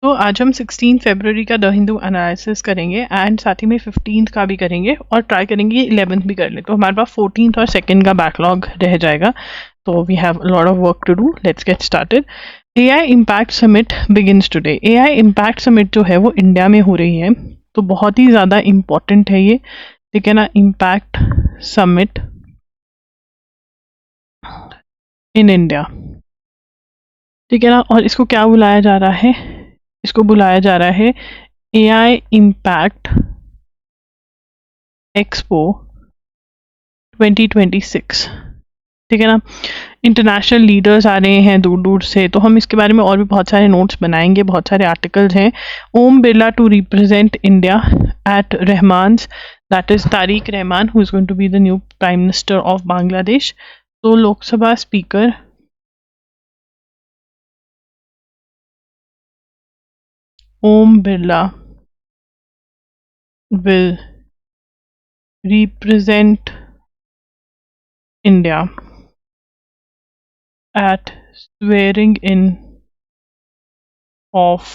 तो आज हम 16 फरवरी का द हिंदू एनालिसिस करेंगे एंड साथ ही में 15th का भी करेंगे और ट्राई करेंगे 11th भी कर ले। तो हमारे पास 14th और 2nd का बैकलॉग रह जाएगा। तो we have lot of work to do. Let's get started. AI impact summit begins today. AI impact summit जो है वो इंडिया में हो रही है, तो बहुत ही ज़्यादा इम्पॉर्टेंट है ये, ठीक है ना। इम्पैक्ट समिट इन इंडिया, ठीक है ना। और इसको क्या बुलाया जा रहा है? इसको बुलाया जा रहा है AI इम्पैक्ट एक्सपो 2026, ठीक है ना। इंटरनेशनल लीडर्स आ रहे हैं दूर दूर से, तो हम इसके बारे में और भी बहुत सारे नोट्स बनाएंगे, बहुत सारे आर्टिकल्स हैं। Om Birla to represent India at Rahman's, that is Tariq Rahman, who is going to be the new prime minister of Bangladesh. तो Lok Sabha speaker Om Birla will represent India at swearing in of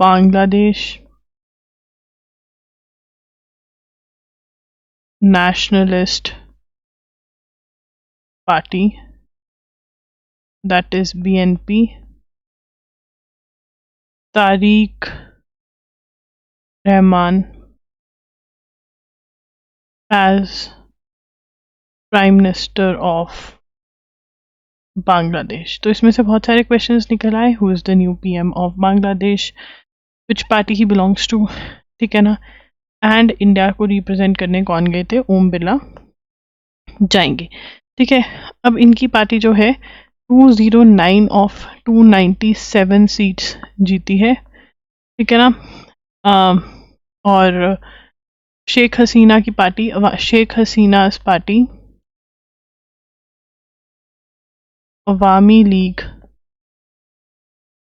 Bangladesh Nationalist Party, that is BNP, Tariq Rahman as Prime Minister of Bangladesh. तो इसमें से बहुत सारे questions निकल आए। Who is the new PM of Bangladesh, which party he belongs to, ठीक है ना। एंड इंडिया को रिप्रेजेंट करने कौन गए थे? ओम बिरला जाएंगे, ठीक है। अब इनकी पार्टी जो है 209 ऑफ 297 सीट्स जीती है, ठीक है ना। और शेख हसीना की पार्टी, शेख हसीना's पार्टी Awami League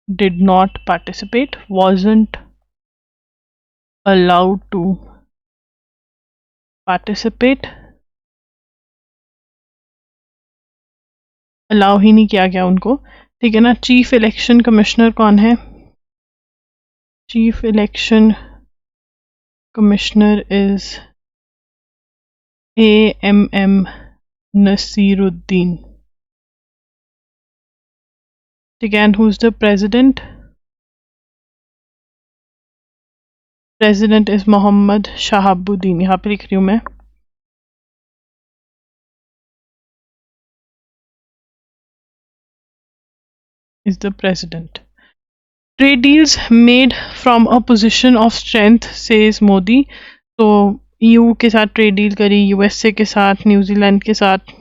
did not participate, wasn't allowed to participate, allow ही नहीं किया गया उनको, ठीक है ना। चीफ इलेक्शन कमिश्नर कौन है? Chief election commissioner is AMM Nasiruddin, ठीक है। And who is the president? President is Mohammad Shahabuddin, यहाँ पे लिख रही हूँ मैं। Is the president. Trade deals made from a position of strength, says Modi. तो EU के साथ ट्रेड डील करी, USA के साथ, न्यूजीलैंड के साथ।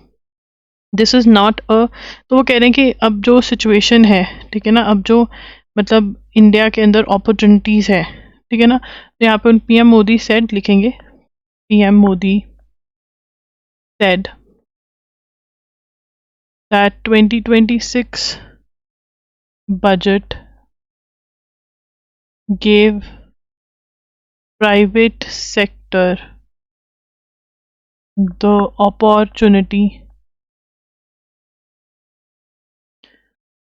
दिस इज़ नॉट अ, तो वो कह रहे हैं कि अब जो सिचुएशन है, ठीक है ना, अब जो मतलब इंडिया के अंदर अपॉर्चुनिटीज़ है, ठीक है ना। तो यहाँ पे PM मोदी सेड लिखेंगे, PM Modi said that 2026 budget gave private sector the opportunity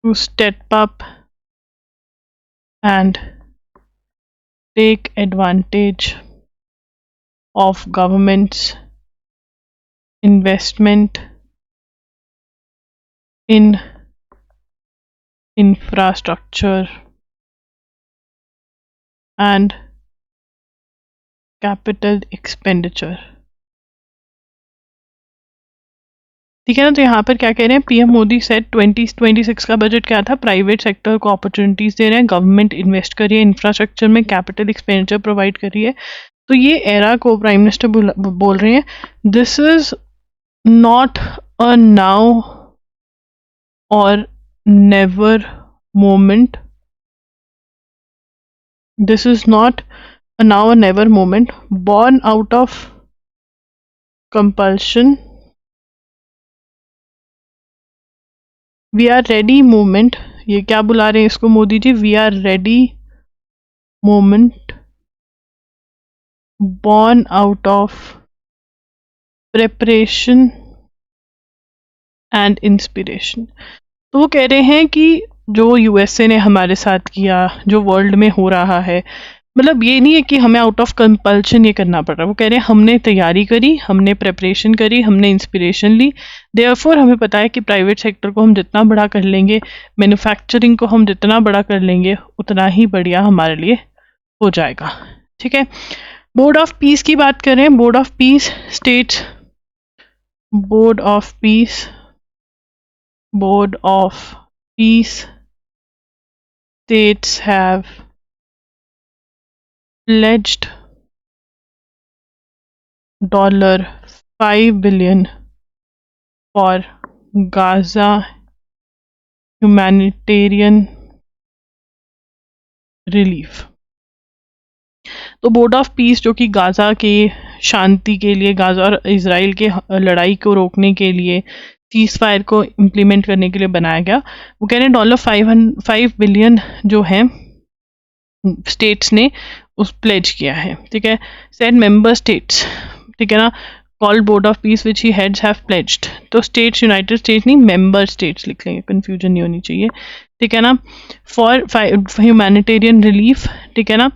to step up and take advantage of government's investment in infrastructure and capital expenditure, ठीक है ना। तो यहाँ पर क्या कह रहे हैं? PM मोदी सेट 2026 का बजट क्या था? प्राइवेट सेक्टर को अपॉर्चुनिटीज दे रहे हैं, गवर्नमेंट इन्वेस्ट कर रही है इंफ्रास्ट्रक्चर में, कैपिटल एक्सपेंडिचर प्रोवाइड कर रही है। तो ये एरा को प्राइम मिनिस्टर बोल रहे हैं, this is not a now or never moment, this is not a now or never moment, born out of compulsion, we are ready movement। ये क्या बुला रहे हैं इसको Modi ji? we are ready movement born out of preparation and inspiration। तो वो कह रहे हैं कि जो यूएसए ने हमारे साथ किया, जो वर्ल्ड में हो रहा है, मतलब ये नहीं है कि हमें आउट ऑफ कंपल्शन ये करना पड़ रहा है। वो कह रहे हैं हमने तैयारी करी, हमने प्रेपरेशन करी, हमने इंस्पिरेशन ली, देयरफॉर हमें पता है कि प्राइवेट सेक्टर को हम जितना बड़ा कर लेंगे, मैन्युफैक्चरिंग को हम जितना बड़ा कर लेंगे, उतना ही बढ़िया हमारे लिए हो जाएगा। ठीक है, बोर्ड ऑफ पीस की बात करें, board of piece states, board of piece, board of piece states have pledged $5 billion for Gaza humanitarian relief। तो बोर्ड ऑफ पीस जो कि गाजा के शांति के लिए, गाजा और इजराइल के लड़ाई को रोकने के लिए, सीज फायर को इम्प्लीमेंट करने के लिए बनाया गया, वो कह रहे हैं $5 बिलियन जो है स्टेट्स ने उस प्लेज किया है। ठीक है, सेड मेंबर स्टेट्स, ठीक है ना, called board of peace which he heads have pledged. तो स्टेट्स, यूनाइटेड स्टेट्स नहीं, मेंबर स्टेट्स लिख लेंगे, कंफ्यूजन नहीं होनी चाहिए। ठीक है ना, फॉर ह्यूमैनिटेरियन रिलीफ। ठीक है ना,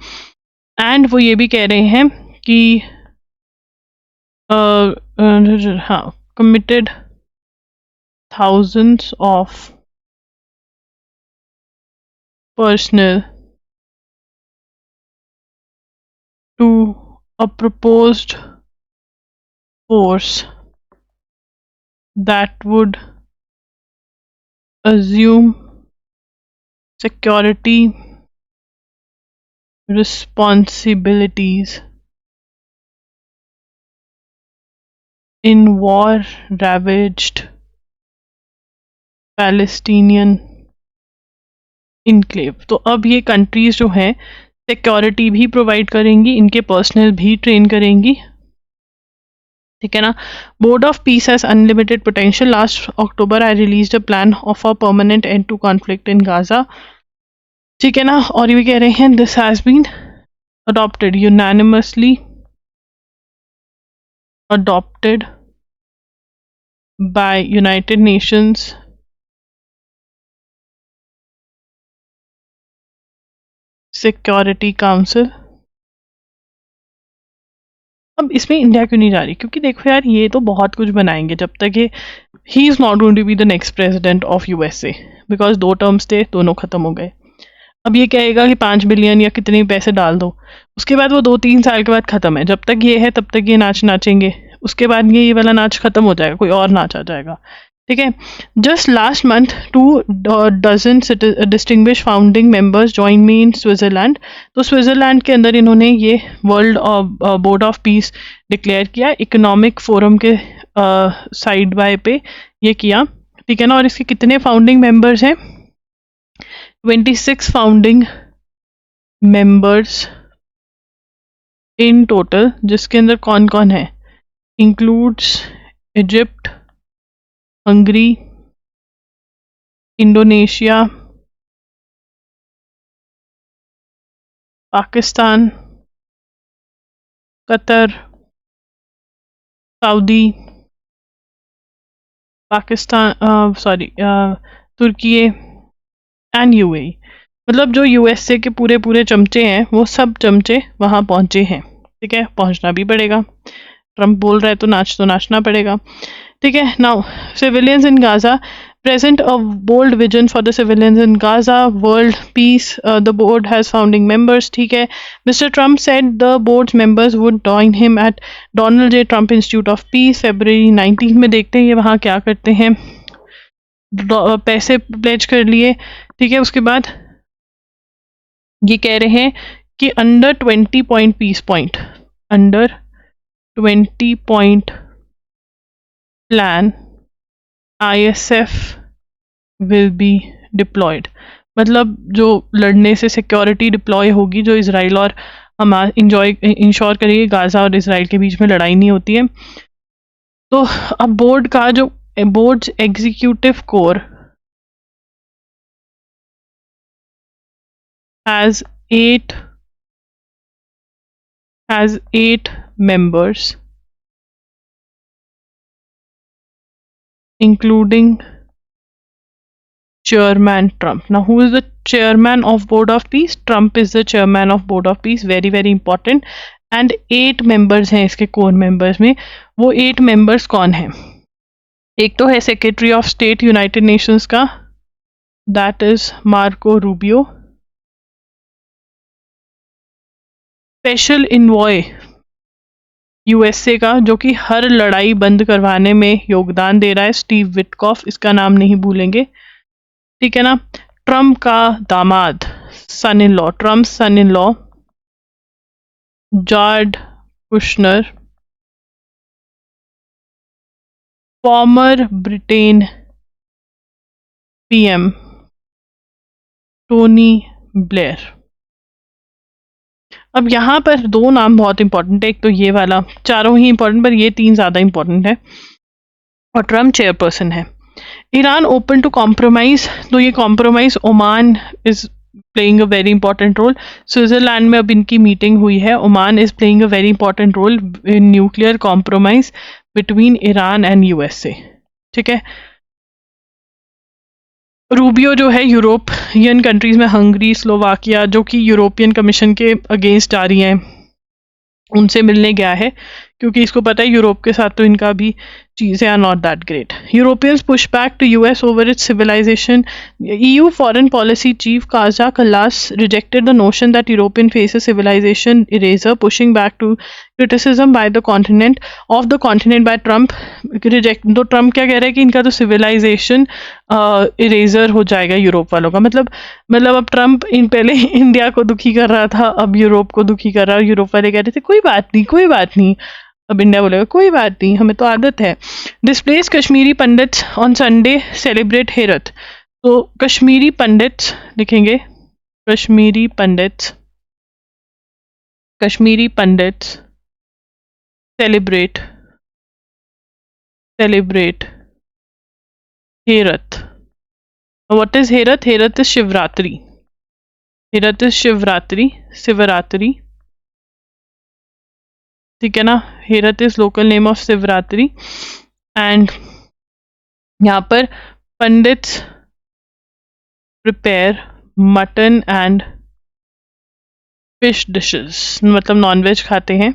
एंड वो ये भी कह रहे हैं कि हाँ, committed thousands of personnel to a proposed force that would assume security responsibilities in war-ravaged Palestinian enclave। तो अब ये कंट्रीज जो हैं सिक्योरिटी भी प्रोवाइड करेंगी, इनके पर्सनल भी ट्रेन करेंगी। ठीक है ना, board of peace has unlimited potential. Last October I released a plan of a permanent end to conflict in Gaza. ठीक है ना, और ये कह रहे हैं this has been adopted unanimously, adopted by United Nations security council. अब इसमें इंडिया क्यों नहीं जा रही? क्योंकि देखो यार, ये तो बहुत कुछ बनाएंगे जब तक ये, he is not going to be the next president of USA, because 2 terms थे, दोनों खत्म हो गए। अब ये कहेगा कि 5 बिलियन या कितने पैसे डाल दो, उसके बाद वो 2-3 साल के बाद खत्म है। जब तक ये है तब तक ये नाच नाचेंगे, उसके बाद ये वाला नाच खत्म हो जाएगा, कोई और नाच आ जाएगा। ठीक है, just last month 2 dozen distinguish founding members join me in Switzerland. तो स्विट्जरलैंड के अंदर इन्होंने ये world board of piece declare किया, इकोनॉमिक फोरम के साइड बाय पे ये किया। ठीक है ना, और इसके कितने फाउंडिंग मेंबर्स हैं? 26 फाउंडिंग मेंबर्स इन टोटल, जिसके अंदर कौन कौन है? Includes Egypt, Hungary, Indonesia, Pakistan, Qatar, Saudi, Pakistan, Turkey and UAE. मतलब जो यूएसए के पूरे पूरे चमचे हैं, वो सब चमचे वहाँ पहुँचे हैं। ठीक है, पहुँचना भी पड़ेगा, ट्रम्प बोल रहा है तो नाचना पड़ेगा। ठीक है, now civilians in Gaza present a bold vision for the civilians in Gaza, world peace. The board has founding members. ठीक है, Mr. Trump said the board's members would join him at Donald J. Trump Institute of Peace February 19 में। देखते हैं ये वहाँ क्या करते हैं। पैसे प्लेज कर लिए। ठीक है, उसके बाद ये कह रहे हैं कि under 20 point peace point, under 20 point plan ISF will be deployed। मतलब जो लड़ने से सिक्योरिटी डिप्लॉय होगी, जो इसराइल और हमास इंश्योर करेगी गाजा और इसराइल के बीच में लड़ाई नहीं होती है। तो अब बोर्ड का जो board executive core has 8 members including chairman Trump. Now, who is the chairman of Board of Peace? Trump is the chairman of Board of Peace. Very very important. And 8 members हैं इसके core members में. वो 8 members कौन हैं? एक तो है secretary of state United Nations का, that is Marco Rubio. Special envoy USA का, जो कि हर लड़ाई बंद करवाने में योगदान दे रहा है, स्टीव विटकॉफ. इसका नाम नहीं भूलेंगे, ठीक है ना. ट्रम्प का दामाद, son in law, Trump son in law, George Kushner. Former Britain PM Tony Blair. अब यहाँ पर 2 नाम बहुत इंपॉर्टेंट है. एक तो ये वाला, चारों ही इंपॉर्टेंट, पर ये 3 ज़्यादा इंपॉर्टेंट है. और ट्रम्प चेयरपर्सन है. Iran open to compromise. तो ये compromise, Oman is playing a very important role. Switzerland में अब इनकी मीटिंग हुई है. Oman is playing a very important role in nuclear compromise between Iran and USA, ठीक है. रूबियो जो है यूरोपियन कंट्रीज में, हंगरी, स्लोवाकिया, जो कि यूरोपियन कमीशन के अगेंस्ट आ रही हैं, उनसे मिलने गया है, क्योंकि इसको पता है यूरोप के साथ तो इनका भी चीज़ें are not that great. Europeans push back to US over its civilisation. EU foreign policy chief Kaja Kallas rejected the notion that European face civilisation erasure, pushing back to criticism by the continent of the continent by Trump. Rejected, तो Trump क्या कह रहा है कि इनका तो civilisation eraser हो जाएगा यूरोप वालों का. मतलब अब ट्रम्प इन पहले इंडिया को दुखी कर रहा था, अब यूरोप को दुखी कर रहा है. यूरोप वाले कह रहे थे कोई बात नहीं, कोई बात नहीं. अब इंडिया बोलेगा कोई बात नहीं, हमें तो आदत है. Displace Kashmiri Pandits on Sunday celebrate Herath. तो कश्मीरी पंडित्स लिखेंगे, Kashmiri Pandits celebrate Herath. What is Herath? Herath is Shivratri. Shivratri, ठीक है ना. Herath is local name of Shivratri. And यहाँ पर Pandits prepare mutton and fish dishes, मतलब नॉनवेज खाते हैं,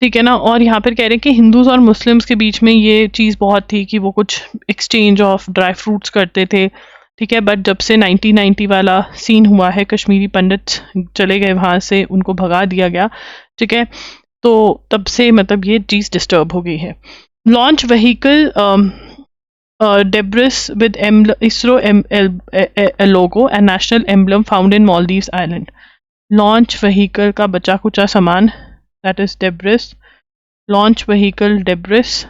ठीक है ना. और यहाँ पर कह रहे हैं कि हिंदूज और मुस्लिम्स के बीच में ये चीज़ बहुत थी कि वो कुछ एक्सचेंज ऑफ ड्राई फ्रूट्स करते थे, ठीक है. बट जब से 1990 वाला सीन हुआ है, कश्मीरी पंडित्स चले गए वहाँ से, उनको भगा दिया गया, ठीक है. तो तब से मतलब ये चीज़ डिस्टर्ब हो गई है. Launch vehicle debris with ISRO logo and national emblem found in Maldives island. Launch vehicle का बचा कुचा सामान, that is debris. Launch vehicle debris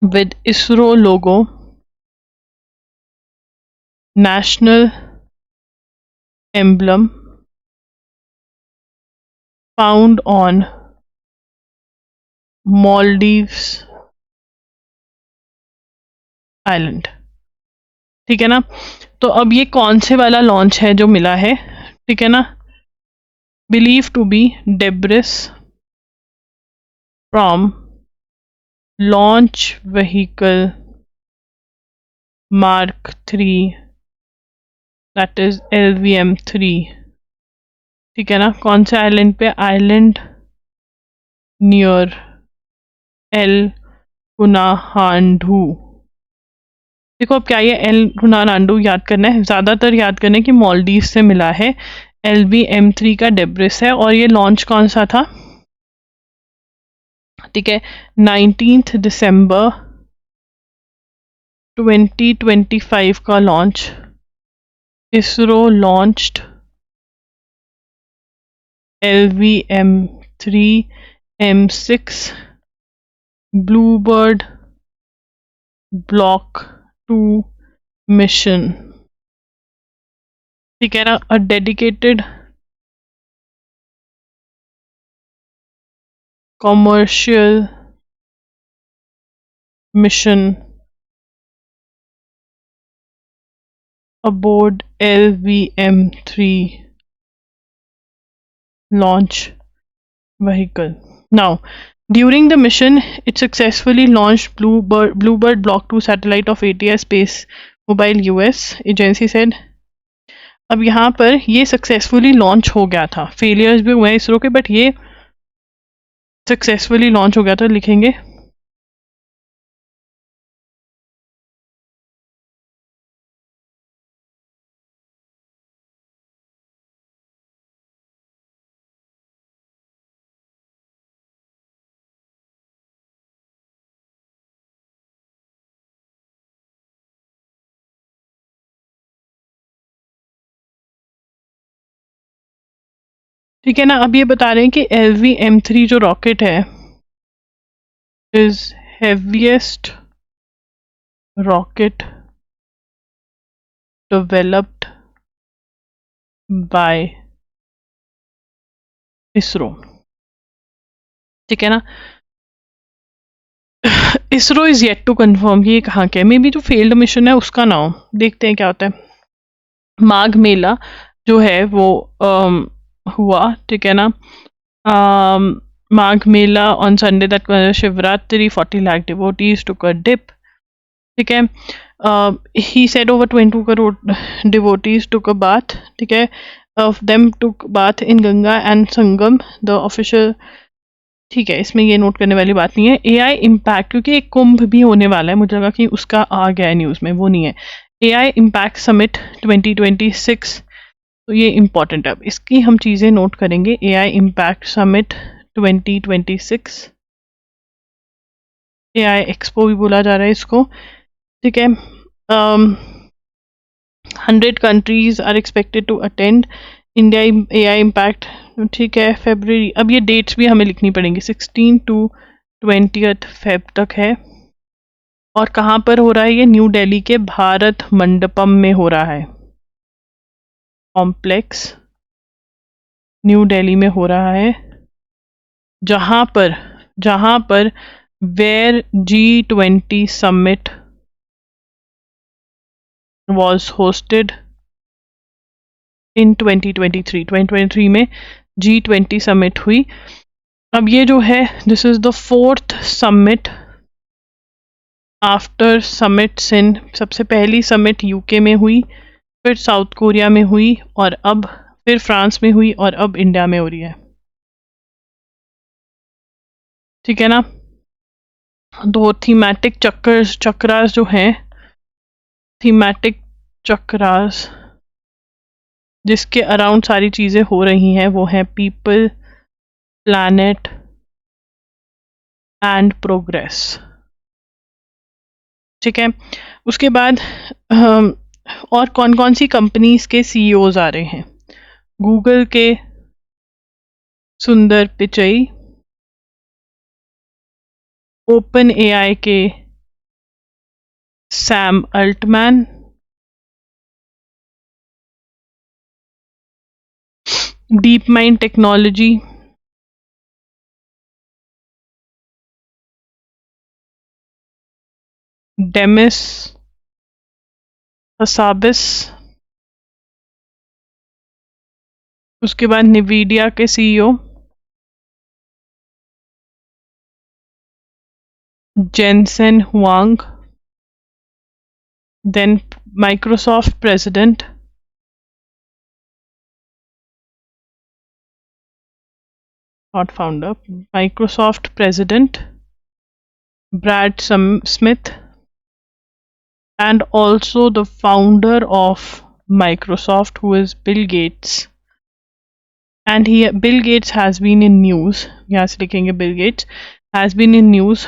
with ISRO logo, national emblem found on Maldives Island, ठीक है ना. तो अब ये कौन से वाला लॉन्च है जो मिला है, ठीक है ना. Believe to be debris from launch vehicle Mark 3, that is LVM-3, ठीक है ना. कौन से आइलैंड पे? Island near L Kunahandhoo. देखो अब क्या ये एल कुनाहांडू याद करना है, ज़्यादातर याद करना है कि मालदीव से मिला है. LVM-3 का डेब्रिस है. और ये लॉन्च कौन सा था, ठीक है, 19 दिसंबर 2025 का launch. ISRO launched LVM-3 M6 Bluebird Block 2 mission, ठीक है ना. A dedicated commercial mission aboard LVM-3 launch vehicle. Now During the mission, it successfully launched Bluebird Block 2 satellite of ATI Space Mobile US, agency said. अब यहाँ पर ये successfully launch हो गया था, फेलियर्स भी हुए इसरो के, बट ये सक्सेसफुली लॉन्च हो गया था, लिखेंगे ठीक है ना। अब ये बता रहे हैं कि LV-M3 जो रॉकेट है is heaviest rocket developed by ISRO, ठीक है ना। ISRO is yet to confirm ये कहाँ के है, मे बी जो फेल्ड मिशन है उसका नाम, देखते हैं क्या होता है। माघ मेला जो है वो हुआ, ठीक है ना। Magh Mela on Sunday that Shivratri 40 lakh devotees took a dip, ठीक है। He said over 22 crore devotees took a bath, ठीक है, of them took bath in Ganga and Sangam the official, ठीक है। इसमें ये नोट करने वाली बात नहीं है। AI इम्पैक्ट, क्योंकि एक कुंभ भी होने वाला है, मुझे लगा कि उसका आ गया है न्यूज़ में, वो नहीं है। AI इम्पैक्ट समिट 2026, तो ये इम्पॉर्टेंट है। अब इसकी हम चीज़ें नोट करेंगे। AI impact summit 2026, AI expo भी बोला जा रहा है इसको, ठीक है। 100 countries are expected to attend India AI impact, ठीक है, फरवरी। अब ये डेट्स भी हमें लिखनी पड़ेंगी, 16 to 20 फेब तक है। और कहाँ पर हो रहा है ये? न्यू दिल्ली के भारत मंडपम में हो रहा है, कॉम्प्लेक्स न्यू दिल्ली में हो रहा है, जहाँ पर where G20 summit was hosted in 2023 में G20 समिट हुई। अब ये जो है, this is the 4th summit after summits in, सबसे पहली समिट यूके में हुई, फिर साउथ कोरिया में हुई, और अब फिर फ्रांस में हुई, और अब इंडिया में हो रही है, ठीक है ना। दो थीमेटिक चक्रास जो हैं, थीमेटिक चक्रास जिसके अराउंड सारी चीज़ें हो रही हैं, वो हैं पीपल, प्लैनेट एंड प्रोग्रेस, ठीक है। उसके बाद और कौन कौन सी कंपनीज के CEOs आ रहे हैं? गूगल के सुंदर पिचई, ओपन AI के Sam Altman, deep mind technology Demis Hassabis, उसके बाद निवीडिया के CEO Jensen Huang, then Microsoft president not founder, Microsoft president Brad Smith, and also the founder of Microsoft, who is Bill Gates. And Bill Gates has been in news. Yes, लिखेंगे Bill Gates has been in news.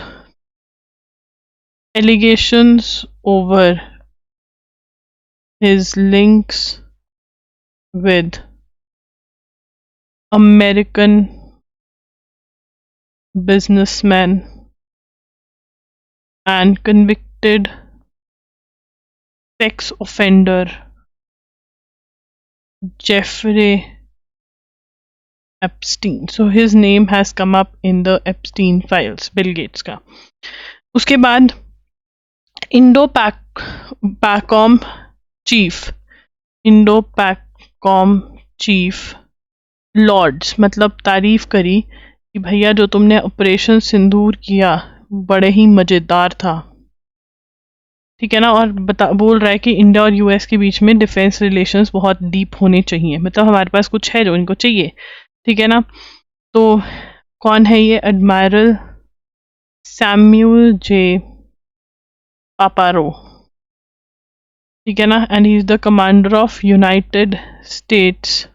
Allegations over his links with American businessman and convicted sex offender Jeffrey Epstein. So his name has come up in the Epstein files, Bill Gates का। उसके बाद Indo पैकॉम chief Lord's, मतलब तारीफ करी कि भैया जो तुमने ऑपरेशन सिंदूर किया बड़े ही मजेदार था, ठीक है ना। और बोल रहा है कि इंडिया और यूएस के बीच में डिफेंस रिलेशंस बहुत डीप होने चाहिए, मतलब हमारे पास कुछ है जो इनको चाहिए, ठीक है ना। तो कौन है ये? एडमायरल सैम्यूल जे पापारो, ठीक है ना। And he is the commander of United States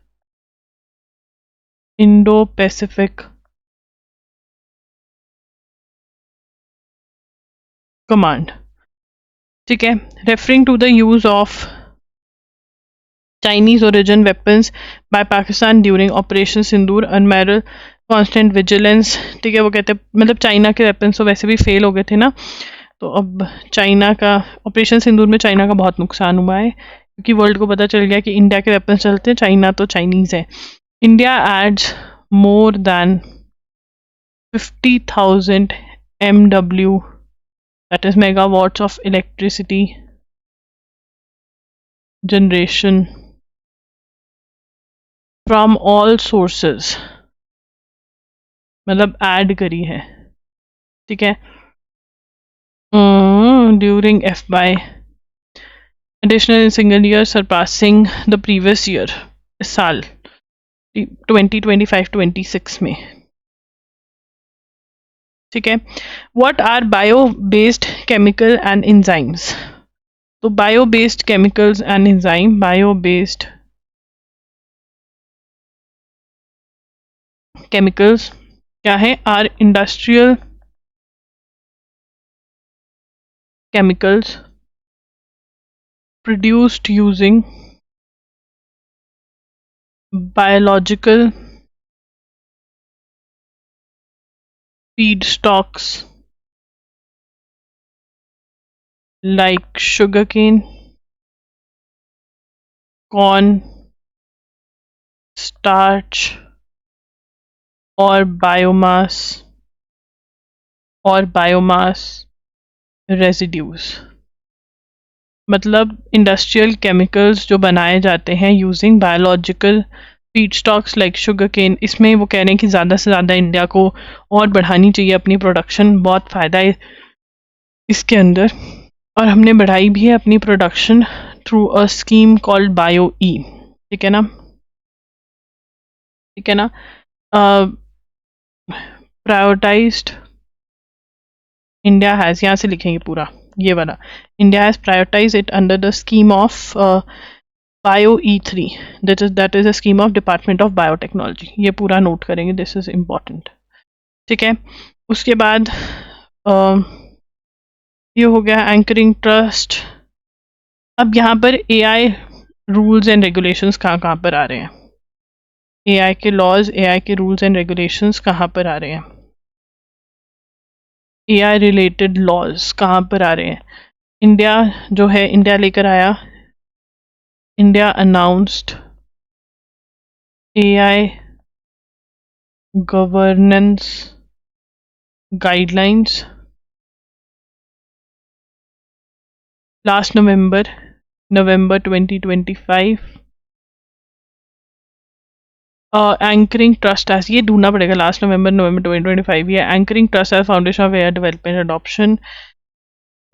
Indo Pacific command, ठीक है। Referring to the use of Chinese origin weapons by Pakistan during Operation Sindoor, Admiral Constant Vigilance, ठीक है। वो कहते हैं मतलब चाइना के वेपन्स तो वैसे भी फेल हो गए थे ना, तो अब चाइना का ऑपरेशन सिंदूर में चाइना का बहुत नुकसान हुआ है, क्योंकि वर्ल्ड को पता चल गया कि इंडिया के वेपन्स चलते हैं, चाइना तो चाइनीज है। India adds more than 50,000 MW, that is megawatts of electricity generation from all sources, मतलब ऐड करी है, ठीक है। During F Y additional in single year surpassing the previous year, इस साल 2025-26 में, ठीक है। What are bio based chemical and enzymes? तो bio based chemicals and enzyme, bio based chemicals क्या है? Are industrial chemicals produced using biological feedstocks like sugarcane, corn, starch और biomass residues, मतलब इंडस्ट्रियल केमिकल्स जो बनाए जाते हैं using biological feedstocks like sugarcane. इसमें वो कह रहे हैं कि ज़्यादा से ज़्यादा इंडिया को और बढ़ानी चाहिए अपनी प्रोडक्शन, बहुत फ़ायदा है इसके अंदर, और हमने बढ़ाई भी है अपनी production through a scheme called bio E, ठीक है ना, ठीक है ना। प्रायोरिटाइज्ड इंडिया हैज़, यहाँ से लिखेंगे पूरा ये वाला, India has prioritize it under the scheme of bio E3, that is a scheme of department of biotechnology, ये पूरा नोट करेंगे, दिस इज इम्पॉर्टेंट, ठीक है। उसके बाद ये हो गया एंकरिंग ट्रस्ट। अब यहाँ पर AI रूल्स एंड रेगुलेशंस कहाँ कहाँ पर आ रहे हैं? AI के लॉज, AI के रूल्स एंड रेगुलेशंस कहाँ पर आ रहे हैं? AI रिलेटेड लॉज कहाँ पर आ रहे हैं? इंडिया जो है, इंडिया लेकर आया, India announced AI governance guidelines last November 2025। Anchoring trust as, ये ढूंढना पड़ेगा, लास्ट नवंबर 2025, ये anchoring trust as foundation of AI development adoption,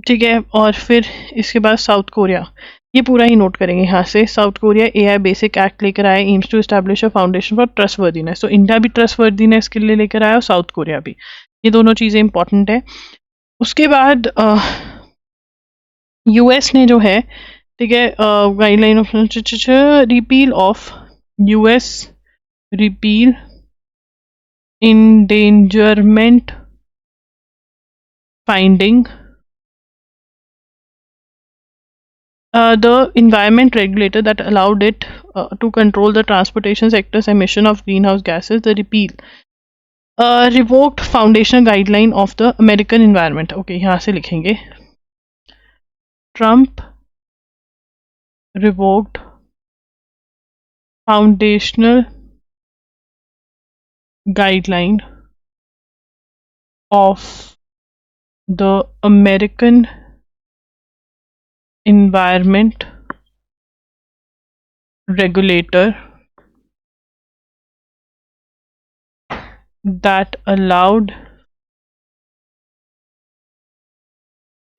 ठीक है। और फिर इसके बाद साउथ कोरिया, ये पूरा ही नोट करेंगे यहाँ से। South Korea AI basic act लेकर आया, aims to establish a foundation for trustworthiness, तो इंडिया भी ट्रस्ट वर्दीनेस के लिए लेकर आया और साउथ कोरिया भी, ये दोनों चीज़ें इंपॉर्टेंट है। उसके बाद यूएस ने जो है, ठीक है, guideline of repeal of US repeal endangerment finding, the environment regulator that allowed it to control the transportation sector's emission of greenhouse gases, the repeal revoked foundational guideline of the American environment, okay, यहाँ से लिखेंगे, Trump revoked foundational guideline of the American environment regulator that allowed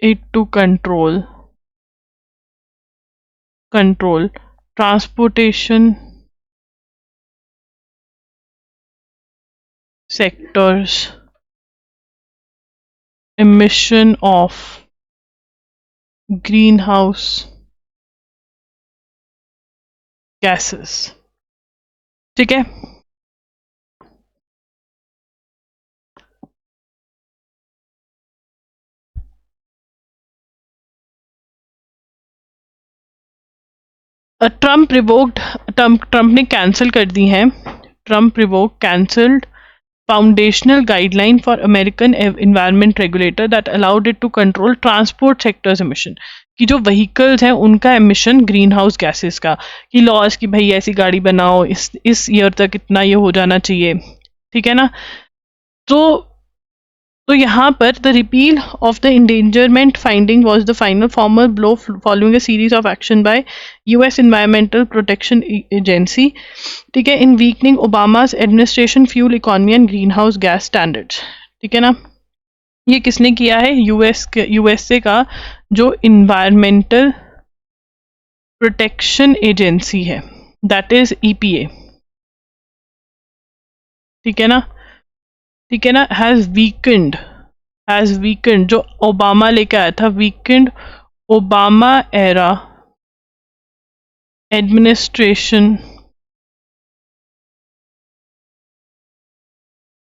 it to control transportation sector's emission of greenhouse gases. ठीक है. Trump revoked Trump ने cancel कर दी हैं. Trump revoke cancelled foundational guideline for American environment regulator that allowed it to control transport sector's emission. कि जो vehicles हैं उनका emission green house gases का, कि लॉज कि भाई ऐसी गाड़ी बनाओ, इस ईयर तक इतना ये हो जाना चाहिए. ठीक है ना. तो यहाँ पर the repeal of the endangerment finding was the final formal blow following a series of action by US environmental protection agency. ठीक है. In weakening Obama's administration fuel economy and green house gas standards. ठीक है ना. ये किसने किया है? USA का जो इन्वायरमेंटल प्रोटेक्शन एजेंसी है, दैट इज ईपीए. ठीक है ना. ठीक है ना. हैज वीकेंड जो ओबामा लेके आया था, weekend Obama era administration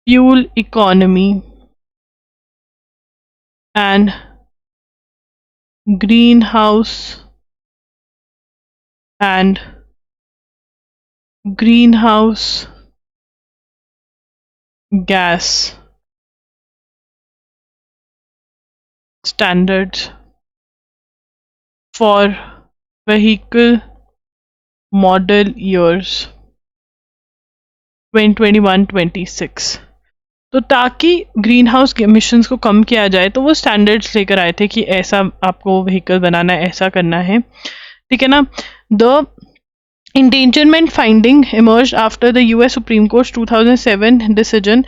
fuel economy and green house gas standards for vehicle model years 2021-26. तो ताकि ग्रीन हाउस एमिशंस को कम किया जाए तो वो स्टैंडर्ड्स लेकर आए थे कि ऐसा आपको व्हीकल बनाना है, ऐसा करना है. ठीक है ना. The endangerment finding emerged after the US Supreme Court's 2007 decision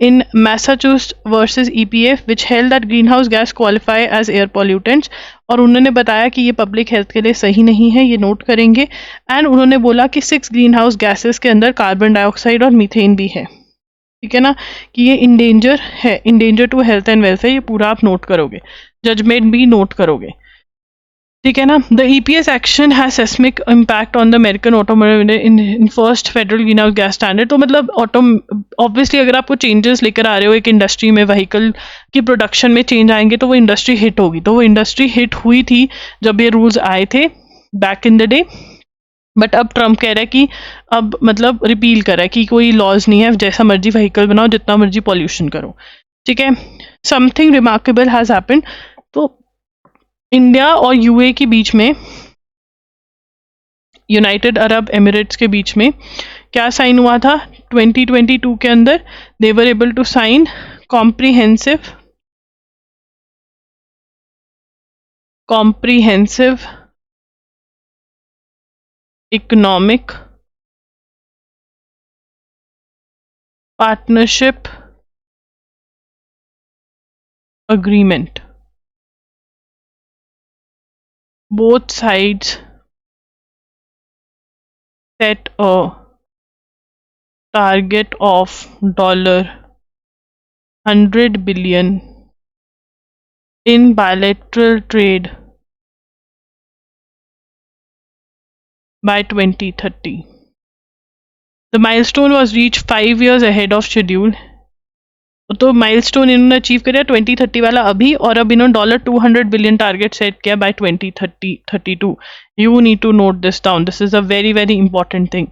in Massachusetts versus EPA, which held that greenhouse gas qualify as air pollutants. और उन्होंने बताया कि ये पब्लिक हेल्थ के लिए सही नहीं है, ये नोट करेंगे. एंड उन्होंने बोला कि 6 ग्रीन हाउस गैसेस के अंदर कार्बन डाइऑक्साइड और मीथेन भी है. ठीक है ना. कि ये endanger to health and welfare. ये पूरा आप नोट करोगे, जजमेंट भी नोट करोगे. ठीक है ना. The EPS action has seismic impact on the American automobile in first federal green house gas standard. तो मतलब ऑब्वियसली अगर आपको चेंजेस लेकर आ रहे हो एक इंडस्ट्री में, व्हीकल की प्रोडक्शन में चेंज आएंगे तो वो इंडस्ट्री हिट होगी. तो वो इंडस्ट्री हिट हुई थी जब ये रूल्स आए थे back in the day. But अब ट्रम्प कह रहा है कि अब मतलब रिपील कर रहा है कि कोई लॉज नहीं है, जैसा मर्जी व्हीकल बनाओ, जितना मर्जी पॉल्यूशन करो. ठीक है. Something remarkable has happened. तो इंडिया और यूए के बीच में, यूनाइटेड अरब एमिरेट्स के बीच में क्या साइन हुआ था 2022 के अंदर? They were able to sign comprehensive economic partnership agreement. Both sides set a target of $100 billion in bilateral trade by 2030. The milestone was reached 5 years ahead of schedule. तो milestone इन्होंने achieve किया 2030 वाला अभी, और अब इन्होंने $200 बिलियन टारगेट सेट किया by 2032. You need to note this down, this is a very very important thing.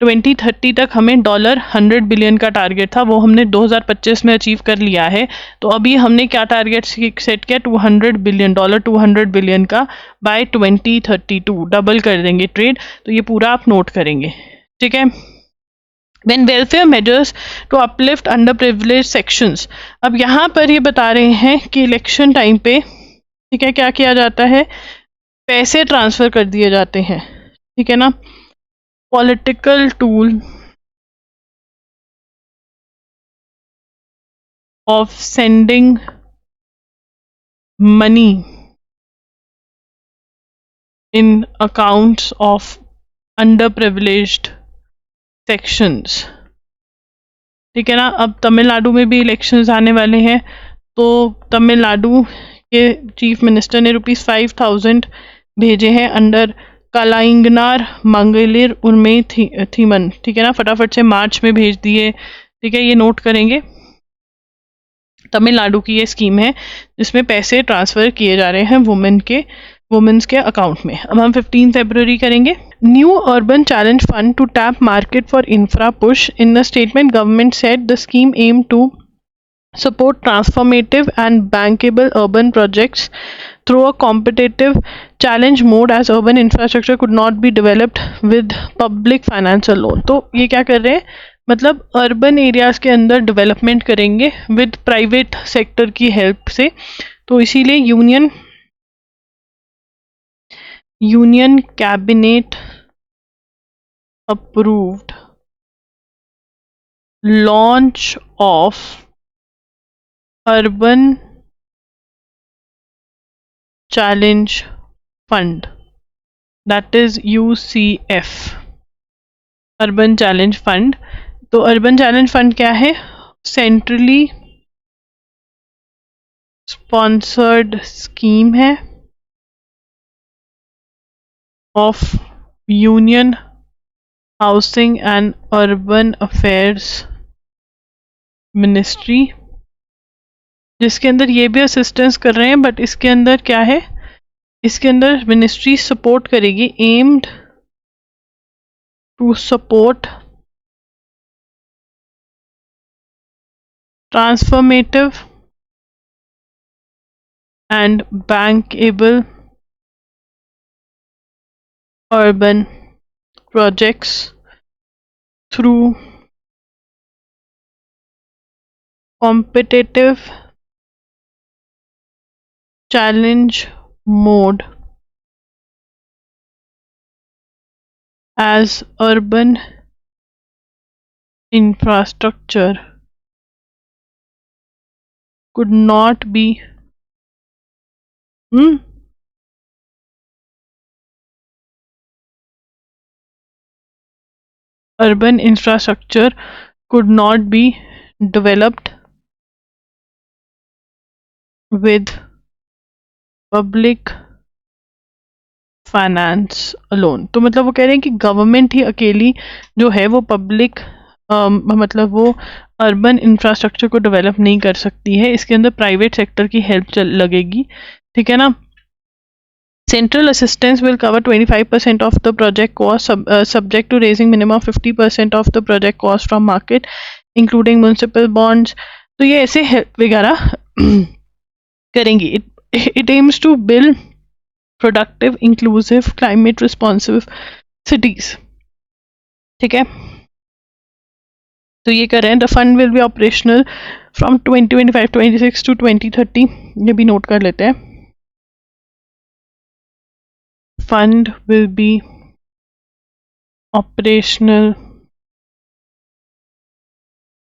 2030 तक हमें $100 बिलियन का टारगेट था, वो हमने 2025 में अचीव कर लिया है. तो अभी हमने क्या टारगेट सेट किया? $200 बिलियन का बाय 2032. डबल कर देंगे ट्रेड. तो ये पूरा आप नोट करेंगे. ठीक है. When welfare measures to uplift underprivileged sections. अब यहाँ पर ये बता रहे हैं कि इलेक्शन टाइम पे, ठीक है, क्या किया जाता है? पैसे ट्रांसफर कर दिए जाते हैं. ठीक है ना. Political tool of sending money in accounts of underprivileged sections. ठीक है ना. अब तमिलनाडु में भी इलेक्शंस आने वाले हैं, तो तमिलनाडु के चीफ मिनिस्टर ने ₹5,000 भेजे हैं अंडर कलाइंगनार मंगलिर उर्मे थीमन. ठीक है ना, फटाफट से मार्च में भेज दिए. ठीक है, ये नोट करेंगे. तमिलनाडु की ये स्कीम है जिसमें पैसे ट्रांसफर किए जा रहे हैं वुमेन्स के अकाउंट में. अब हम 15 फरवरी करेंगे. New urban challenge fund to tap market for infra push. In the statement government said the scheme aim to support transformative and bankable urban projects through a competitive challenge mode as urban infrastructure could not be developed with public finance alone. तो ये क्या कर रहे हैं, मतलब urban areas के अंदर development करेंगे विद प्राइवेट सेक्टर की हेल्प से. तो इसीलिए union cabinet approved launch of urban challenge fund, that is UCF, urban challenge fund. तो अर्बन चैलेंज फंड क्या है, सेंट्रली स्पॉन्सर्ड स्कीम है of union housing and urban affairs ministry, जिसके अंदर ये भी असिस्टेंस कर रहे हैं. बट इसके अंदर क्या है, इसके अंदर मिनिस्ट्री सपोर्ट करेगी, aimed to support transformative and bankable urban projects through competitive challenge mode as urban infrastructure could not be urban infrastructure could not be developed with public finance alone. तो मतलब वो कह रहे हैं कि गवर्नमेंट ही अकेली जो है वो पब्लिक मतलब वो अर्बन इंफ्रास्ट्रक्चर को डेवलप नहीं कर सकती है, इसके अंदर प्राइवेट सेक्टर की हेल्प लगेगी. ठीक है ना. Central assistance will cover 25% of the project cost, subject to raising minimum 50% of the project cost from market, including municipal bonds. तो ये ऐसे हेल्प वगैरह करेंगी. It aims to build productive, inclusive, climate responsive cities. ठीक है, तो ये कर रहे हैं. The fund will be operational from 2025-26 to 2030. ये भी नोट कर लेते हैं. Fund will be operational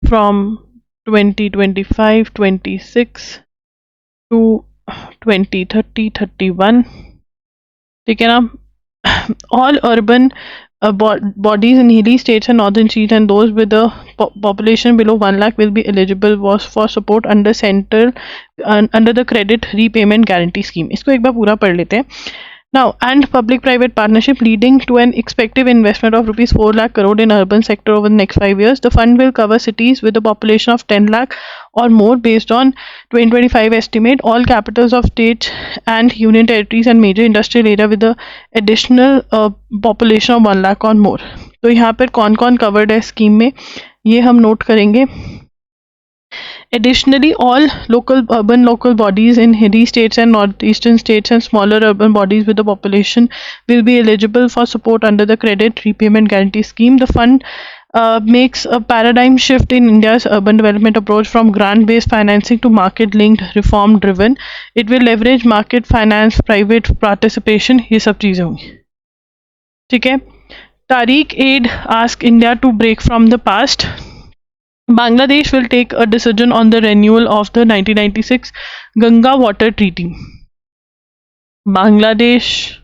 from 2025-26 to 2030-31. ठीक है ना. All urban bodies in hilly states and northern states and those with a population below 1 lakh will be eligible for support under the credit repayment guarantee scheme. इसको एक बार पूरा पढ़ लेते हैं. Now, and public-private partnership leading to an expected investment of rupees 4 lakh crore in urban sector over the next 5 years. The fund will cover cities with a population of 10 lakh or more based on 2025 estimate, all capitals of states and union territories and major industrial area with the additional population of 1 lakh or more. तो यहाँ पर कौन-कौन covered है scheme में, ये हम note करेंगे. Additionally, all urban local bodies in hilly states and northeastern states and smaller urban bodies with a population will be eligible for support under the credit repayment guarantee scheme. The fund makes a paradigm shift in India's urban development approach from grant-based financing to market-linked, reform-driven. It will leverage market finance, private participation. ये सब चीजें होंगी. ठीक है. Tariq Aid ask India to break from the past. Bangladesh will take a decision on the renewal of the 1996 Ganga Water Treaty. Bangladesh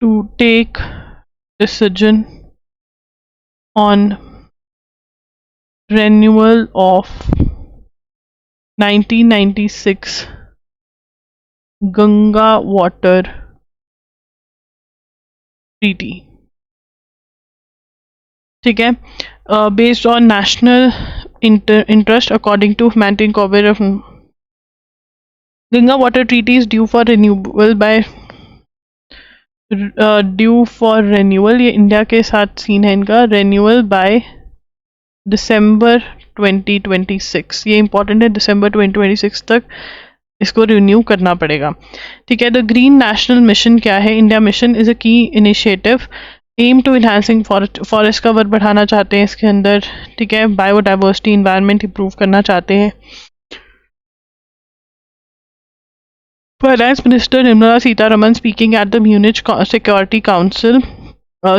to take decision on renewal of 1996 Ganga Water Treaty. ठीक है, based on national interest according to Martin Kober of Ganga Water Treaty is due for renewal by due for renewal, ये India के साथ scene है इनका, renewal by December 2026, ये important है, दिसंबर 2026 तक इसको रिन्यू करना पड़ेगा। ठीक है, द ग्रीन नेशनल मिशन क्या है? India mission is a key initiative aim to enhancing forest cover बढ़ाना चाहते हैं इसके अंदर। ठीक है, बायोडाइवर्सिटी इन्वायरमेंट इंप्रूव करना चाहते हैं। Finance Minister Nirmala Sitharaman speaking at the Munich Security Council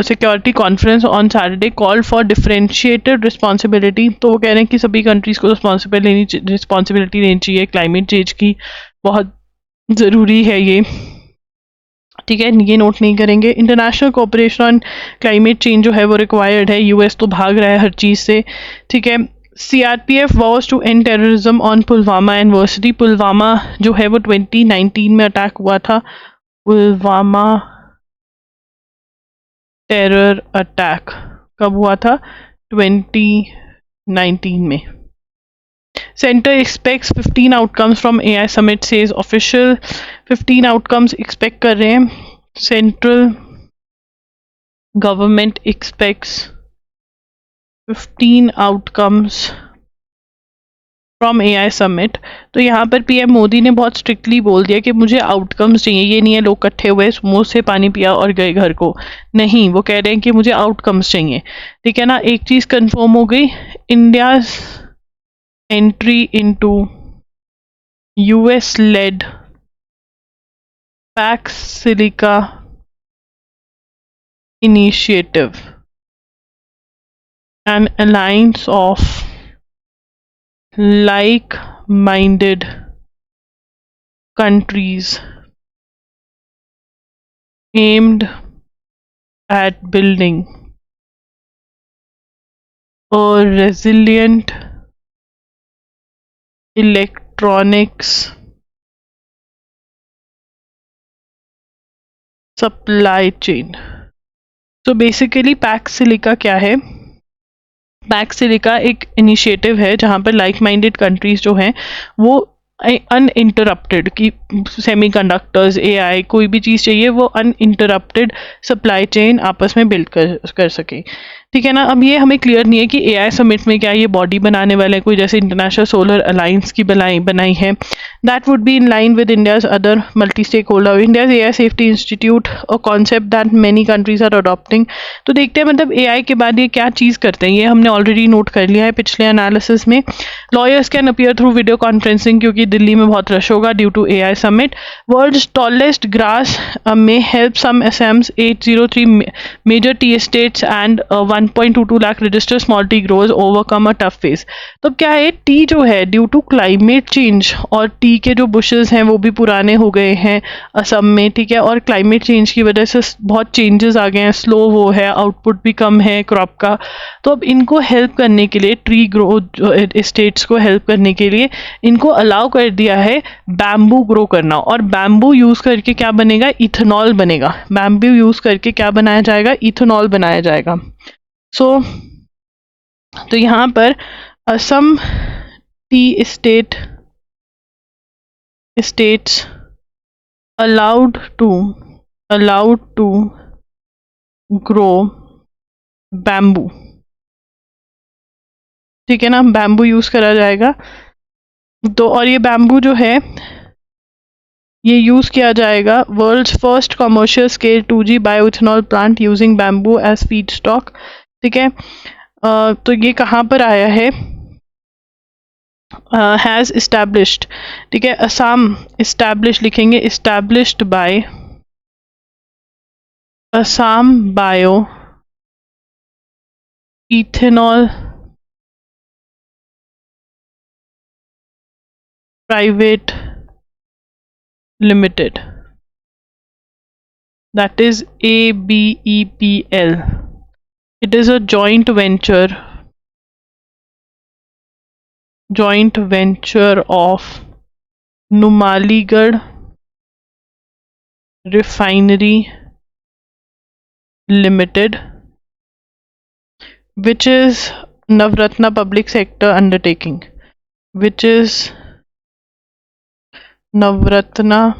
Security Conference on Saturday called for differentiated responsibility। तो वो कह रहे हैं कि सभी कंट्रीज को रिस्पॉन्सिबिलिटी लेनी चाहिए क्लाइमेट चेंज की, बहुत ज़रूरी है ये। ठीक है, ये नोट नहीं करेंगे। International cooperation on climate change जो है वो रिक्वायर्ड है, यूएस तो भाग रहा है हर चीज़ से। ठीक है, CRPF was to end terrorism on Pulwama university. Pulwama जो है वो 2019 में अटैक हुआ था, पुलवामा टेरर अटैक कब हुआ था? 2019 में। Center expects 15 outcomes from AI summit says official। 15 outcomes expect कर रहे हैं, central government expects 15 outcomes from AI summit. तो यहाँ पर PM मोदी ने बहुत स्ट्रिक्टली बोल दिया कि मुझे आउटकम्स चाहिए, ये नहीं है लोग इकट्ठे हुए मुंह से पानी पिया और गए घर को, नहीं, वो कह रहे हैं कि मुझे आउटकम्स चाहिए। ठीक है ना, एक चीज़ कंफर्म हो गई, India's entry into US led PACS silica initiative, an alliance of like-minded countries aimed at building a resilient electronics supply chain। तो बेसिकली पैक्स सिलिका क्या है? पैक्स सिलिका एक इनिशिएटिव है जहाँ पर लाइक माइंडेड कंट्रीज जो हैं वो अनइंटरप्टेड की सेमीकंडक्टर्स, AI, कोई भी चीज़ चाहिए वो अनइंटरप्टेड सप्लाई चेन आपस में बिल्ड कर सके। ठीक है ना, अब ये हमें क्लियर नहीं है कि AI समिट में क्या ये बॉडी बनाने वाले कोई जैसे इंटरनेशनल सोलर अलायंस की बनाई है। That would be in line with India's other multi stake holder, India's AI safety institute, और concept that many countries are adopting. तो देखते हैं मतलब AI के बाद ये क्या चीज़ करते हैं, ये हमने ऑलरेडी नोट कर लिया है पिछले एनालिसिस में। Lawyers can appear through video conferencing क्योंकि दिल्ली में बहुत रश होगा due to AI summit. World's tallest grass में help some Assam's 803 major tea estates and 1.22 lakh register small tea growers overcome a tough phase. तो क्या है, टी जो है ड्यू टू क्लाइमेट चेंज, और टी के जो बुशेस हैं वो भी पुराने हो गए हैं असम में। ठीक है, और क्लाइमेट चेंज की वजह से बहुत चेंजेस आ गए हैं, स्लो वो है, आउटपुट भी कम है क्रॉप का। तो अब इनको हेल्प करने के लिए, ट्री ग्रोथ स्टेट्स को हेल्प करने के लिए इनको अलाउ कर दिया है बैम्बू ग्रो करना। और बैम्बू यूज़ करके क्या बनेगा? इथेनॉल बनेगा। बैम्बू यूज़ करके क्या बनाया जाएगा? इथेनॉल बनाया जाएगा। तो यहाँ पर Assam T states allowed to grow bamboo। ठीक है ना, बैम्बू यूज करा जाएगा। तो और ये बैम्बू जो है ये यूज किया जाएगा world's first commercial scale 2G bioethanol plant using bamboo as feedstock. ठीक है, तो ये कहाँ पर आया है? Has established. ठीक है, असम इस्टेब्लिश लिखेंगे, established by Assam bio Ethanol Private Limited, that is ABEPL. It is a joint venture of Numaligarh Refinery Limited, which is Navratna Public Sector Undertaking, which is Navratna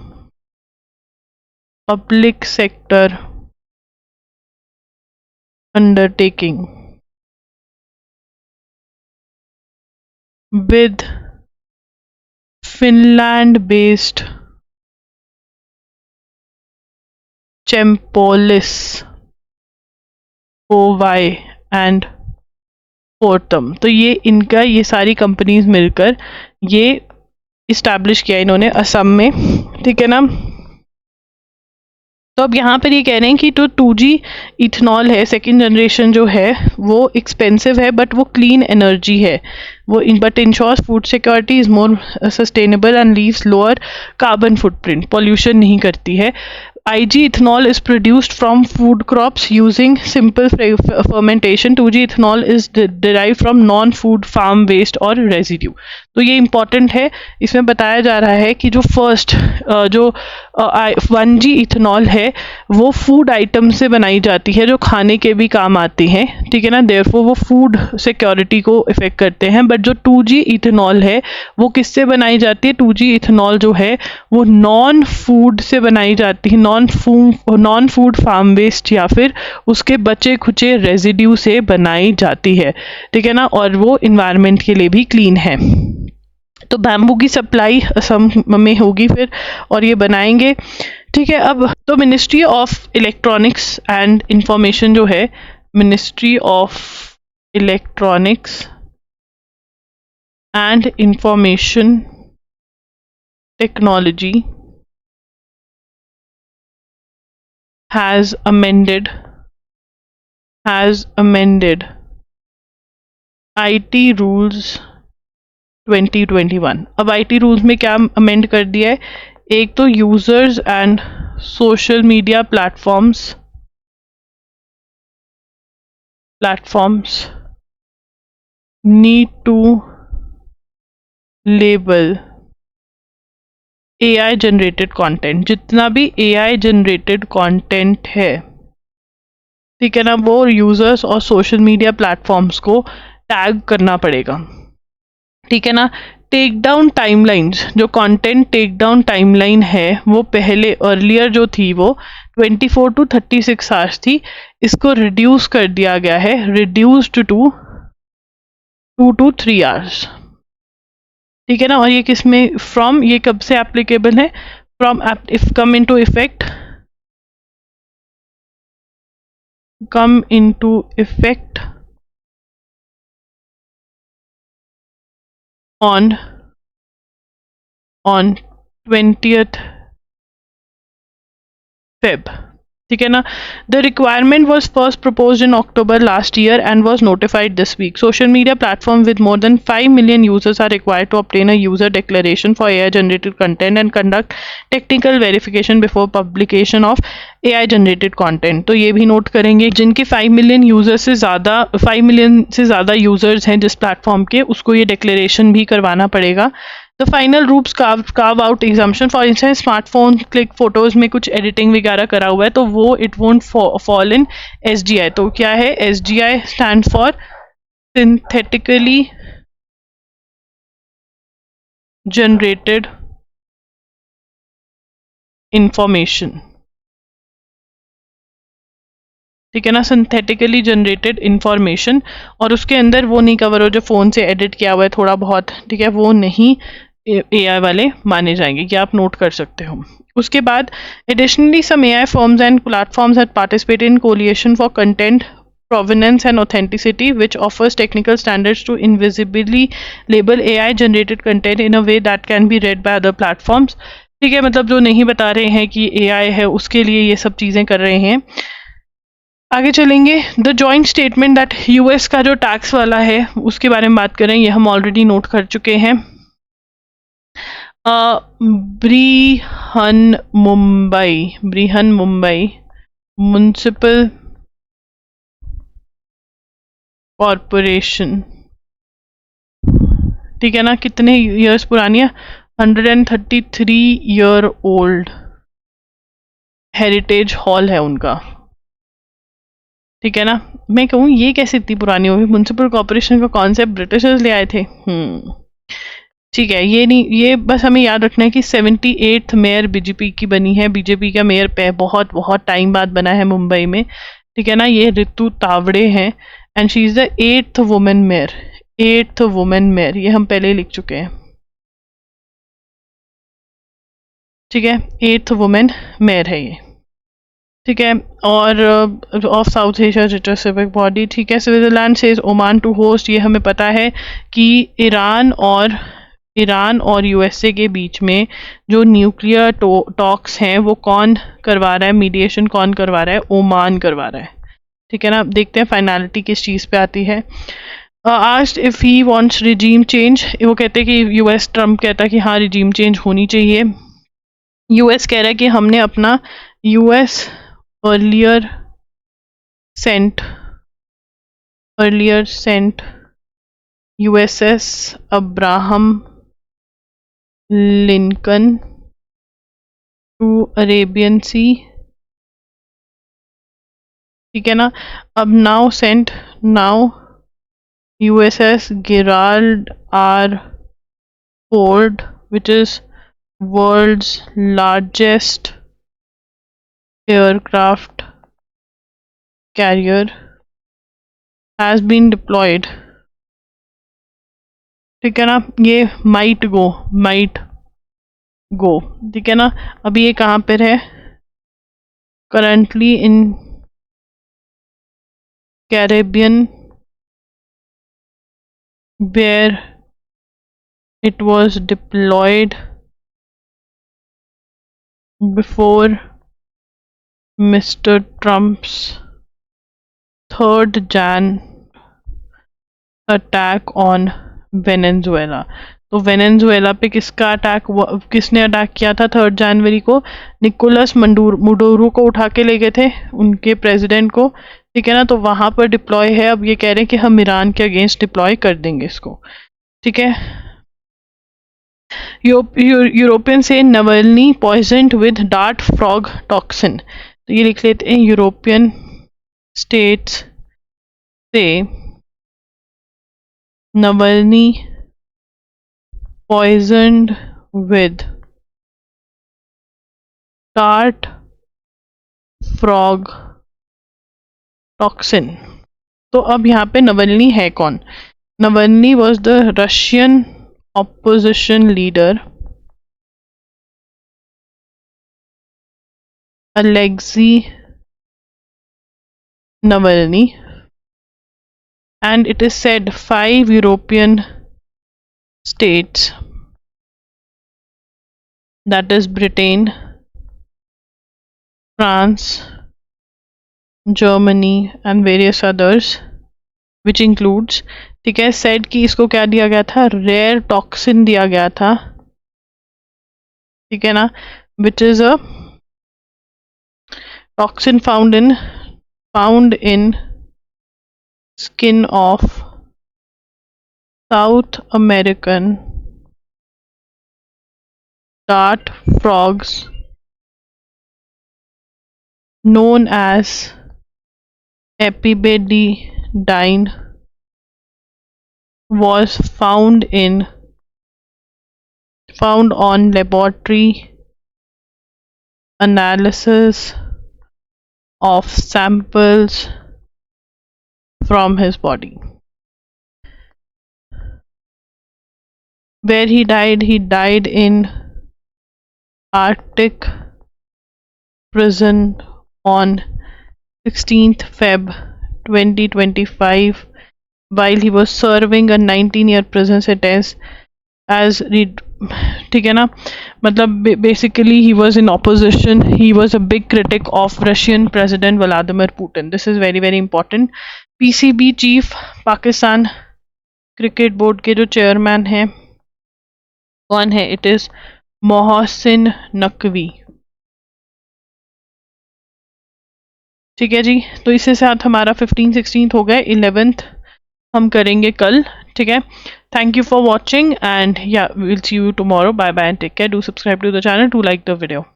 Public Sector Undertaking, with Finland-based Chempolis, OY and Fortum. तो ये सारी companies मिलकर ये establish किया इन्होंने असम में, ठीक है ना। तो अब यहाँ पर ये कह रहे हैं कि जो 2G इथेनॉल है, सेकेंड जनरेशन जो है वो एक्सपेंसिव है बट वो क्लीन एनर्जी है, वो but ensures food security, is more sustainable and leaves lower carbon footprint, pollution नहीं करती है। IG ethanol is produced from food crops using simple fermentation. 2G ethanol is derived from non-food farm waste or residue. तो ये important है, इसमें बताया जा रहा है कि जो फर्स्ट जो 1G इथेनॉल है वो फूड आइटम से बनाई जाती है जो खाने के भी काम आती हैं, ठीक है ना। देयरफॉर वो फूड सिक्योरिटी को इफेक्ट करते हैं। बट जो 2G इथेनॉल है वो किससे बनाई जाती है? 2G इथेनॉल जो है वो नॉन फूड से बनाई जाती है, नॉन फूड फार्म वेस्ट या फिर उसके बचे खुचे रेजिड्यू से बनाई जाती है, ठीक है ना। और वो इन्वायरमेंट के लिए भी क्लीन है। तो बैम्बू की सप्लाई असम में होगी फिर, और ये बनाएंगे, ठीक है। अब तो ministry of electronics and information जो है, ministry of electronics and information technology has amended IT rules 2021। अब IT रूल्स में क्या अमेंड कर दिया है? एक तो users and social media platforms need to label AI generated content, जितना भी AI जनरेटेड कंटेंट है, ठीक है ना, वो यूजर्स और सोशल मीडिया प्लेटफॉर्म्स को टैग करना पड़ेगा, ठीक है ना। टेक डाउन टाइमलाइंस, जो कंटेंट टेक डाउन टाइमलाइन है वो पहले अर्लियर जो थी वो 24 to 36 आवर्स थी, इसको रिड्यूस कर दिया गया है, रिड्यूस्ड टू 2 to 3 आवर्स, ठीक है ना। और ये किस में फ्रॉम, ये कब से एप्लीकेबल है? From if come into effect on 20th Feb, ठीक है ना। The requirement was first proposed in October last year and was notified this week. Social media platform with more than 5 million users are required to obtain a user declaration for AI generated content and conduct technical verification before publication of AI generated content. तो ये भी note करेंगे, जिनके 5 million users से ज़्यादा 5 million से ज़्यादा users हैं जिस प्लेटफॉर्म के, उसको ये डिक्लेरेशन भी करवाना पड़ेगा। The final rules carve out exemption, for instance smartphone click photos में कुछ एडिटिंग वगैरह करा हुआ है तो वो it won't fall in SGI। तो क्या है SGI? Stand for synthetically generated information, ठीक है ना, सिंथेटिकली जनरेटेड इंफॉर्मेशन। और उसके अंदर वो नहीं कवर हो जो फ़ोन से एडिट किया हुआ है थोड़ा बहुत, ठीक है, वो नहीं AI वाले माने जाएंगे, ये आप नोट कर सकते हो। उसके बाद additionally some AI firms and platforms have participated in coalition for content provenance and authenticity which offers technical standards to invisibly label AI generated content in a way that can be read by other platforms, ठीक है। मतलब जो नहीं बता रहे हैं कि AI है उसके लिए ये सब चीज़ें कर रहे हैं। आगे चलेंगे। The joint statement that US का जो टैक्स वाला है उसके बारे में बात करें, ये हम ऑलरेडी नोट कर चुके हैं। ब्रीहन मुंबई म्युनिसिपल कॉरपोरेशन, ठीक है ना, कितने ईयर्स पुरानी है? 133 ईयर ओल्ड हेरिटेज हॉल है उनका, ठीक है ना। मैं कहूँ ये कैसे इतनी पुरानी होगी? म्युनिसिपल कॉर्पोरेशन का कॉन्सेप्ट ब्रिटिशर्स ले आए थे। ठीक है, ये नहीं, ये बस हमें याद रखना है कि 78th मेयर बीजेपी की बनी है। बीजेपी का मेयर पे बहुत बहुत टाइम बाद बना है मुंबई में, ठीक है ना। ये ऋतु तावड़े हैं and she is the 8th women mayor. 8th women mayor, ये हम पहले ही लिख चुके हैं, ठीक है। 8th वुमेन मेयर है ये, ठीक है। और ऑफ साउथ एशिया रिटर सिविक बॉडी, ठीक है। Switzerland says Oman to host, ये हमें पता है कि ईरान और यूएसए के बीच में जो न्यूक्लियर टॉक्स हैं वो कौन करवा रहा है? मीडिएशन कौन करवा रहा है? ओमान करवा रहा है, ठीक है ना। देखते हैं फाइनलिटी किस चीज़ पे आती है। Asked if he wants regime change, वो कहते हैं कि यूएस, ट्रम्प कहता है कि हाँ रिजीम चेंज होनी चाहिए। यूएस कह रहा है कि हमने अपना US earlier sent USS Abraham Lincoln to Arabian Sea, ठीक है ना। अब now USS Gerald R. Ford, which is world's largest aircraft carrier, has been deployed, ठीक है ना। ये might go, ठीक है ना। अभी ये कहाँ पर है? Currently in Caribbean, where it was deployed before Mr. Trump's 3rd Jan attack on Venezuela. तो वेनेजुएला पे किसका अटैक, किसने अटैक किया था 3rd जनवरी को? निकोलस मुडोरो को उठा के ले गए थे, उनके प्रेसिडेंट को, ठीक है ना। तो वहां पर डिप्लॉय है। अब ये कह रहे हैं कि हम ईरान के अगेंस्ट डिप्लॉय कर देंगे इसको, ठीक है। यूरोपियन से Navalny poisoned with dart frog toxin, तो ये लिख लेते हैं। यूरोपियन स्टेट्स से Navalny poisoned with dart frog toxin। तो अब यहाँ पे नवलनी है कौन? Navalny was the Russian opposition leader Alexei Navalny, and it is said 5 European states, that is Britain, France, Germany and various others, which includes, ठीक है, said कि इसको क्या दिया गया था? रेयर टॉक्सिन दिया गया था, ठीक है ना, which is a toxin found in skin of South American dart frogs known as epibedidine was found on laboratory analysis of samples from his body. Where he died in Arctic prison on 16th Feb 2025 while he was serving a 19-year prison sentence as ठीक है ना, मतलब basically he was in opposition, he was a big critic of Russian president Vladimir Putin. This is very very important. PCB chief, Pakistan cricket board के जो chairman हैं कौन है? It is Mohsin Naqvi. ठीक है जी, तो इसके साथ हमारा 15-16 हो गए. 11th हम करेंगे कल. ठीक है, thank you for watching and yeah, we'll see you tomorrow. Bye bye and take care. Do subscribe to the channel, to like the video.